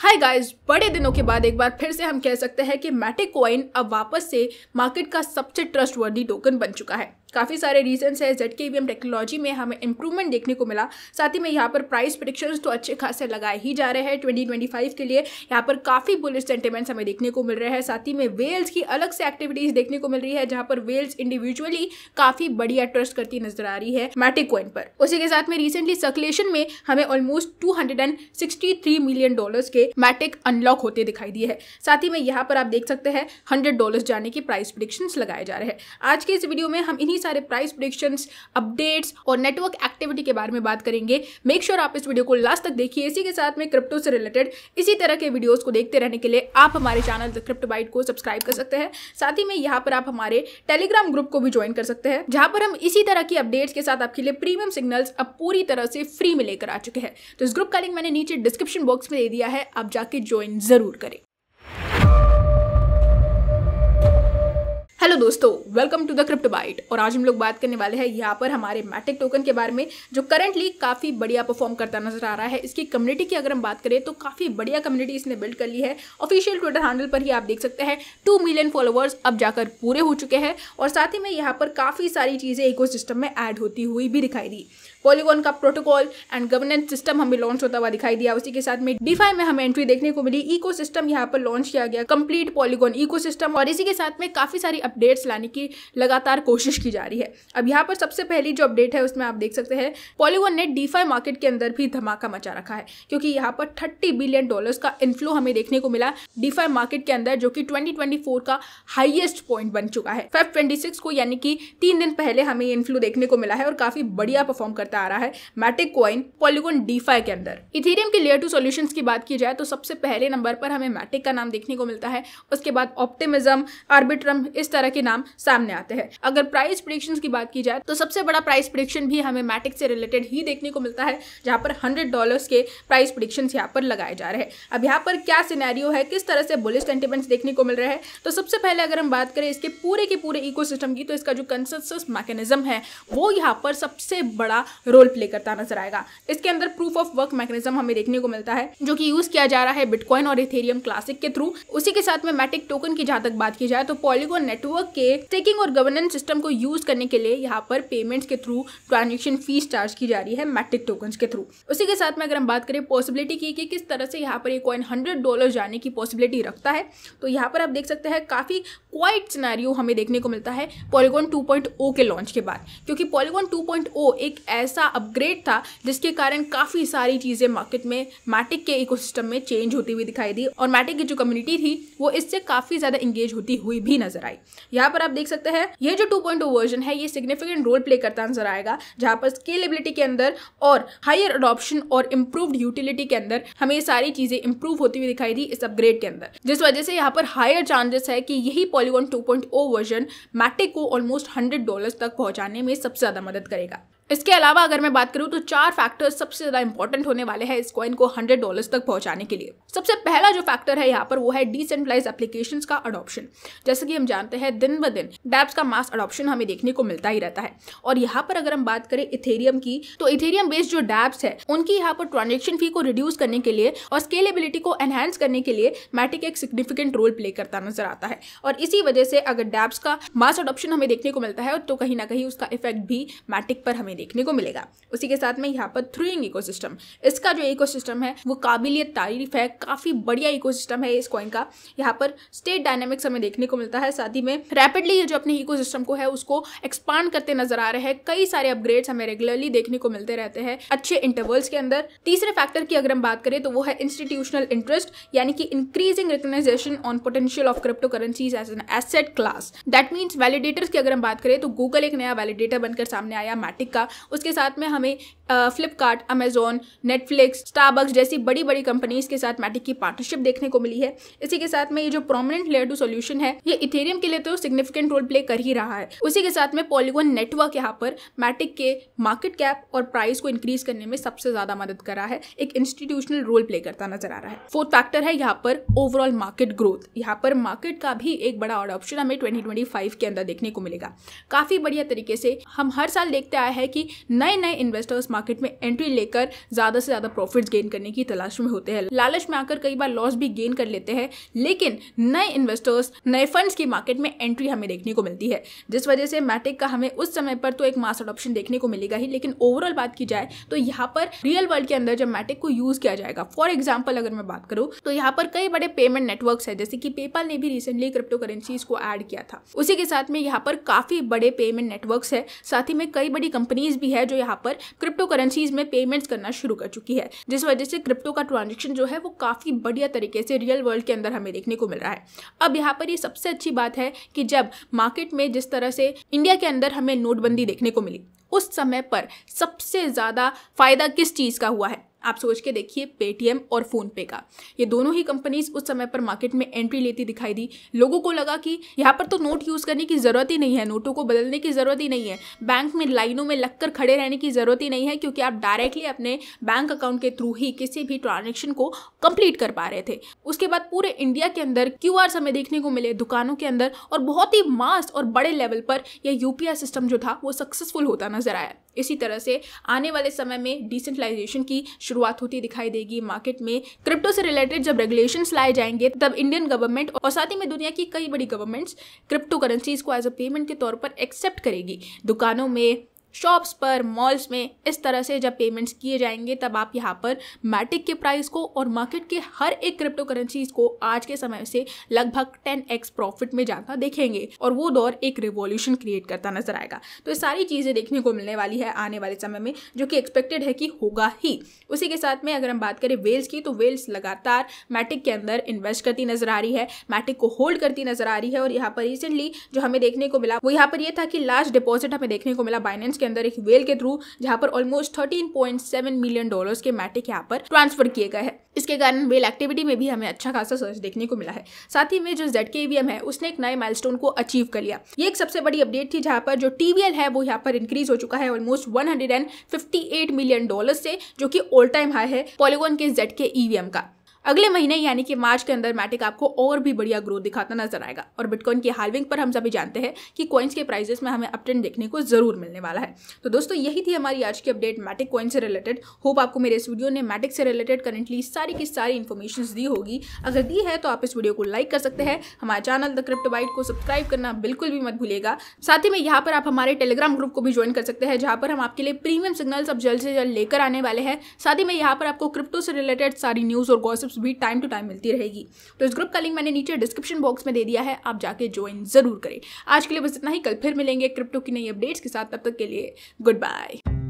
Hi guys, बड़े दिनों के बाद एक बार फिर से हम कह सकते हैं कि मैटिक कॉइन अब वापस से मार्केट का सबसे ट्रस्टवर्दी टोकन बन चुका है। काफ़ी सारे रीजंस है। ZKEVM टेक्नोलॉजी में हमें इंप्रूवमेंट देखने को मिला। साथ ही में यहाँ पर प्राइस प्रेडिक्शंस तो अच्छे खासे लगाए ही जा रहे हैं 2025 के लिए। यहाँ पर काफ़ी बुलिश सेंटिमेंट्स हमें देखने को मिल रहे हैं। साथ ही में वेल्स की अलग से एक्टिविटीज़ देखने को मिल रही है, जहाँ पर वेल्स इंडिविजुअली काफ़ी बढ़िया ट्रस्ट करती नजर आ रही है मैटिक कॉइन पर। उसी के साथ में रिसेंटली सर्कुलेशन में हमें ऑलमोस्ट $263 मिलियन के मैटिक अनलॉक होते दिखाई दिए है। साथ ही में यहाँ पर आप देख सकते हैं $100 जाने की प्राइस प्रेडिक्शंस लगाए जा रहे हैं। आज के इस वीडियो में हम इन्हीं सारे प्राइस प्रेडिक्शंस, अपडेट्स और नेटवर्क एक्टिविटी के बारे में बात करेंगे। मेक श्योर आप इस वीडियो को लास्ट तक देखिए। इसी के साथ में क्रिप्टो से रिलेटेड इसी तरह के वीडियोस को देखते रहने के लिए आप हमारे चैनल द क्रिप्टो बाइट को सब्सक्राइब कर सकते हैं। साथ ही में यहाँ पर आप हमारे टेलीग्राम ग्रुप को भी ज्वाइन कर सकते हैं, जहां पर हम इसी तरह की अपडेट्स के साथ आपके लिए प्रीमियम सिग्नल्स अब पूरी तरह से फ्री में लेकर आ चुके हैं। तो इस ग्रुप का लिंक मैंने नीचे डिस्क्रिप्शन बॉक्स में दे दिया है, आप जाके ज्वाइन जरूर करें। हेलो दोस्तों, welcome to the crypto byte. और आज हम लोग बात करने वाले हैं यहाँ पर हमारे मैटिक टोकन के बारे में, जो करंटली काफ़ी बढ़िया परफॉर्म करता नजर आ रहा है। इसकी कम्युनिटी की अगर हम बात करें तो काफ़ी बढ़िया कम्युनिटी इसने बिल्ड कर ली है। ऑफिशियल ट्विटर हैंडल पर ही आप देख सकते हैं 2 मिलियन फॉलोअर्स अब जाकर पूरे हो चुके हैं। और साथ ही में यहाँ पर काफ़ी सारी चीज़ें इकोसिस्टम में ऐड होती हुई भी दिखाई दी। पॉलीगॉन का प्रोटोकॉल एंड गवर्नेंस सिस्टम हमें लॉन्च होता हुआ दिखाई दिया। उसी के साथ में डीफाई में हमें एंट्री देखने को मिली। इकोसिस्टम यहाँ पर लॉन्च किया गया, कंप्लीट पॉलीगॉन इकोसिस्टम। और इसी के साथ में काफी सारी अपडेट्स लाने की लगातार कोशिश की जा रही है। अब यहाँ पर सबसे पहली जो अपडेट है उसमें आप देख सकते हैं पॉलीगॉन ने डीफाई मार्केट के अंदर भी धमाका मचा रखा है, क्योंकि यहाँ पर $30 बिलियन का इनफ्लो हमें देखने को मिला डीफाई मार्केट के अंदर, जो कि 2024 का हाईएस्ट पॉइंट बन चुका है। Feb 26 को यानी कि 3 दिन पहले हमें इनफ्लो देखने को मिला है और काफी बढ़िया परफॉर्म करता आ रहा है मैटिक कॉइन पॉलीगॉन डीफाई के अंदर। इथेरियम के लेयर 2 सॉल्यूशंस की बात की जाए तो सबसे पहले नंबर पर हमें मैटिक का नाम देखने को मिलता है। उसके बाद ऑप्टिमिज्म, आर्बिट्रम, इस तरह के नाम सामने आते हैं। अगर प्राइस प्रेडिक्शंस की बात की जाए तो सबसे बड़ा प्राइस प्रेडिक्शन भी हमें मैटिक से रिलेटेड ही देखने को मिलता है, जहां पर $100 के प्राइस प्रेडिक्शंस यहाँ पर लगाए जा रहे हैं। अब यहाँ पर क्या सिनेरियो है, किस तरह से बुलिश सेंटिमेंट्स देखने को मिल रहे हैं, तो सबसे पहले अगर हम बात करें इसके पूरे के पूरे इकोसिस्टम की, तो इसका जो कंसेंसस मैकेनिज्म है वो यहाँ पर सबसे बड़ा रोल प्ले करता नजर आएगा। इसके अंदर प्रूफ ऑफ वर्क मैकेनिज्म हमें देखने को मिलता है, जो कि यूज किया जा रहा है बिटकॉइन और इथेरियम क्लासिक के थ्रू। उसी के साथ में मैटिक टोकन की जहां तक बात की जाए तो पॉलीगॉन नेटवर्क के स्टेकिंग और गवर्नेंस सिस्टम को यूज करने के लिए यहाँ पर पेमेंट्स के थ्रू ट्रांजेक्शन फीस चार्ज की जा रही है मैटिक टोकन्स के थ्रू। उसी के साथ में अगर हम बात करें पॉसिबिलिटी की कि किस तरह से यहाँ पर ये कॉइन $100 जाने की पॉसिबिलिटी रखता है, तो यहाँ पर आप देख सकते हैं काफी क्वाइट सिनेरियो हमें देखने को मिलता है पॉलीगॉन 2.0 के लॉन्च के बाद, क्योंकि पॉलीगॉन 2.0 एक ऐसा अपग्रेड था जिसके कारण काफी सारी चीजें मार्केट में मैटिक के इकोसिस्टम में चेंज होती हुई दिखाई दी और मैटिक की जो कम्युनिटी थी वो इससे काफी ज्यादा इंगेज होती हुई भी नजर आई। यहाँ पर आप देख सकते हैं ये जो 2.0 वर्जन है ये सिग्निफिकेंट रोल प्ले करता नजर आएगा, जहां पर स्केलेबिलिटी के अंदर और हायर अडॉप्शन और इंप्रूव्ड यूटिलिटी के अंदर हमें ये सारी चीजें इंप्रूव होती हुई दिखाई दी इस अपग्रेड के अंदर, जिस वजह से यहाँ पर हायर चांसेस है कि यही पॉलीगॉन 2.0 वर्जन मैटिक को ऑलमोस्ट $100 तक पहुंचाने में सबसे ज्यादा मदद करेगा। इसके अलावा अगर मैं बात करूं तो 4 फैक्टर्स सबसे ज्यादा इंपॉर्टेंट होने वाले हैं इस कॉइन को $100 तक पहुंचाने के लिए। सबसे पहला जो फैक्टर है यहाँ पर वो है डिसेंट्रलाइज्ड एप्लीकेशंस का अडॉप्शन। जैसे कि हम जानते हैं दिन ब दिन डैप्स का मास अडॉप्शन हमें देखने को मिलता ही रहता है। और यहाँ पर अगर हम बात करें इथेरियम की, तो इथेरियम बेस्ड जो डैप्स है उनकी यहाँ पर ट्रांजेक्शन फी को रिड्यूस करने के लिए और स्केलेबिलिटी को एनहांस करने के लिए मैटिक एक सिग्निफिकेंट रोल प्ले करता नजर आता है। और इसी वजह से अगर डैप्स का मास अडॉप्शन हमें देखने को मिलता है तो कहीं ना कहीं उसका इफेक्ट भी मैटिक पर हमें देखने को मिलेगा। उसी के साथ में यहाँ पर थ्रूइंग इकोसिस्टम, इसका जो इकोसिस्टम है वो काबिलियत तारीफ है, काफी बढ़िया इकोसिस्टम है इस कॉइन का। यहाँ पर स्टेट डायनामिक्स हमें देखने को मिलता है, साथ ही में रैपिडली ये जो अपने इकोसिस्टम को है उसको एक्सपांड करते नजर आ रहे हैं। कई सारे अपग्रेड्स हमें रेगुलरली देखने को मिलते रहते हैं अच्छे इंटरवल्स के अंदर। तीसरे फैक्टर की अगर हम बात करें तो वो है इंस्टीट्यूशनल इंटरेस्ट, यानी कि increasing recognisation on potential of crypto currencies as an asset class. That means validators की अगर हम बात करें तो गूगल एक नया वैलिडेटर बनकर सामने आया मैटिक का। उसके साथ में हमें फ्लिपकार्ट, अमेजॉन, नेटफ्लिक्स, स्टारबक्स जैसी बड़ी बड़ी कंपनीज के साथ मैटिक की पार्टनरशिप देखने को मिली है। इसी के साथ में ये जो प्रोमिनेंट लेयर 2 सॉल्यूशन है ये इथेरियम के लिए तो सिग्निफिकेंट रोल प्ले कर ही रहा है। उसी के साथ में पॉलीगॉन नेटवर्क यहाँ पर मैटिक के मार्केट कैप और प्राइस को इंक्रीज करने में सबसे ज्यादा मदद कर रहा है, एक इंस्टीट्यूशनल रोल प्ले करता नजर आ रहा है। फोर्थ फैक्टर है यहाँ पर ओवरऑल मार्केट ग्रोथ। यहाँ पर मार्केट का भी एक बड़ा अडॉप्शन हमें 2025 के अंदर देखने को मिलेगा। काफी बढ़िया तरीके से हम हर साल देखते आए हैं कि नए नए इन्वेस्टर्स मार्केट में एंट्री लेकर ज्यादा से ज्यादा प्रॉफिट्स गेन करने की तलाश में होते हैं। लालच में आकर कई बार लॉस भी गेन कर लेते हैं, लेकिन नए इन्वेस्टर्स, नए फंड्स की मार्केट में एंट्री हमें देखने को मिलती है, जिस वजह से मैटिक का हमें उस समय पर तो एक मास अडॉप्शन देखने को मिलेगा ही, लेकिन ओवरऑल बात की जाए तो यहाँ पर रियल वर्ल्ड के अंदर जब मैटिक को यूज किया जाएगा, फॉर एग्जाम्पल अगर मैं बात करूँ तो यहाँ पर कई बड़े पेमेंट नेटवर्क्स है, जैसे कि पेपाल ने भी रिसेंटली क्रिप्टो करेंसीज को ऐड किया था। उसी के साथ में यहाँ पर काफी बड़े पेमेंट नेटवर्क्स है, साथ ही में कई बड़ी कंपनीज भी है जो यहाँ पर क्रिप्टो करेंसीज में पेमेंट्स करना शुरू कर चुकी है, जिस वजह से क्रिप्टो का ट्रांजेक्शन जो है वो काफी बढ़िया तरीके से रियल वर्ल्ड के अंदर हमें देखने को मिल रहा है। अब यहाँ पर ये सबसे अच्छी बात है कि जब मार्केट में जिस तरह से इंडिया के अंदर हमें नोटबंदी देखने को मिली, उस समय पर सबसे ज्यादा फायदा किस चीज का हुआ है? आप सोच के देखिए, पेटीएम और फोन पे का। ये दोनों ही कंपनीज उस समय पर मार्केट में एंट्री लेती दिखाई दी। लोगों को लगा कि यहाँ पर तो नोट यूज करने की जरूरत ही नहीं है, नोटों को बदलने की जरूरत ही नहीं है, बैंक में लाइनों में लगकर खड़े रहने की जरूरत ही नहीं है, क्योंकि आप डायरेक्टली अपने बैंक अकाउंट के थ्रू ही किसी भी ट्रांजेक्शन को कंप्लीट कर पा रहे थे। उसके बाद पूरे इंडिया के अंदर क्यूआर हमें देखने को मिले दुकानों के अंदर, और बहुत ही मास और बड़े लेवल पर यह यूपीआई सिस्टम जो था वो सक्सेसफुल होता नजर आया। इसी तरह से आने वाले समय में डिसेंट्रलाइजेशन की शुरुआत होती दिखाई देगी मार्केट में। क्रिप्टो से रिलेटेड जब रेगुलेशंस लाए जाएंगे, तब इंडियन गवर्नमेंट और साथ ही में दुनिया की कई बड़ी गवर्नमेंट्स क्रिप्टो करेंसीज को एज अ पेमेंट के तौर पर एक्सेप्ट करेगी। दुकानों में, शॉप्स पर, मॉल्स में इस तरह से जब पेमेंट्स किए जाएंगे, तब आप यहाँ पर मैटिक के प्राइस को और मार्केट के हर एक क्रिप्टो करेंसीज को आज के समय से लगभग 10x प्रॉफिट में जाता देखेंगे, और वो दौर एक रिवॉल्यूशन क्रिएट करता नजर आएगा। तो ये सारी चीजें देखने को मिलने वाली है आने वाले समय में, जो कि एक्सपेक्टेड है कि होगा ही। उसी के साथ में अगर हम बात करें वेल्स की, तो वेल्स लगातार मैटिक के अंदर इन्वेस्ट करती नजर आ रही है, मैटिक को होल्ड करती नजर आ रही है। और यहाँ पर रिसेंटली जो हमें देखने को मिला वो यहाँ पर यह था कि लार्ज डिपॉजिट हमें देखने को मिला बाइनेंस के अंदर एक वेल के थ्रू, जहां पर ऑलमोस्ट $13.7 मिलियन के मैटिक यहाँ पर ट्रांसफर किए गए हैं। इसके कारण वेल एक्टिविटी में भी हमें अच्छा खासा सर्च देखने को मिला है। साथ ही में जो ZK है उसने एक नए माइलस्टोन को अचीव कर लिया। ये एक सबसे बड़ी अपडेट थी, जहां पर जो TVL है वो यहाँ पर इंक्रीज हो चुका है ऑलमोस्ट $158 मिलियन से, जो कि ऑल टाइम हाई है पॉलीगॉन के ZK का। अगले महीने यानी कि मार्च के अंदर मैटिक आपको और भी बढ़िया ग्रोथ दिखाता नजर आएगा। और बिटकॉइन की हाल्विंग पर हम सभी जानते हैं कि कॉइन्स के प्राइसेस में हमें अपट्रेंड देखने को जरूर मिलने वाला है। तो दोस्तों यही थी हमारी आज की अपडेट मैटिक कॉइन से रिलेटेड। होप आपको मेरे इस वीडियो ने मैटिक से रिलेटेड करेंटली सारी की सारी इन्फॉर्मेशन दी होगी। अगर दी है तो आप इस वीडियो को लाइक कर सकते हैं। हमारे चैनल द क्रिप्टो बाइट को सब्सक्राइब करना बिल्कुल भी मत भूलिएगा। साथ ही में यहाँ पर आप हमारे टेलीग्राम ग्रुप को भी ज्वाइन कर सकते हैं, जहाँ पर हम आपके लिए प्रीमियम सिग्नल्स अब जल्द से जल्द लेकर आने वाले हैं। साथ ही में यहाँ पर आपको क्रिप्टो से रिलेटेड सारी न्यूज और गॉसिप्स भी टाइम टू टाइम मिलती रहेगी। तो इस ग्रुप का लिंक मैंने नीचे डिस्क्रिप्शन बॉक्स में दे दिया है, आप जाके ज्वाइन जरूर करें। आज के लिए बस इतना ही, कल फिर मिलेंगे क्रिप्टो की नई अपडेट्स के साथ। तब तक के लिए गुड बाय।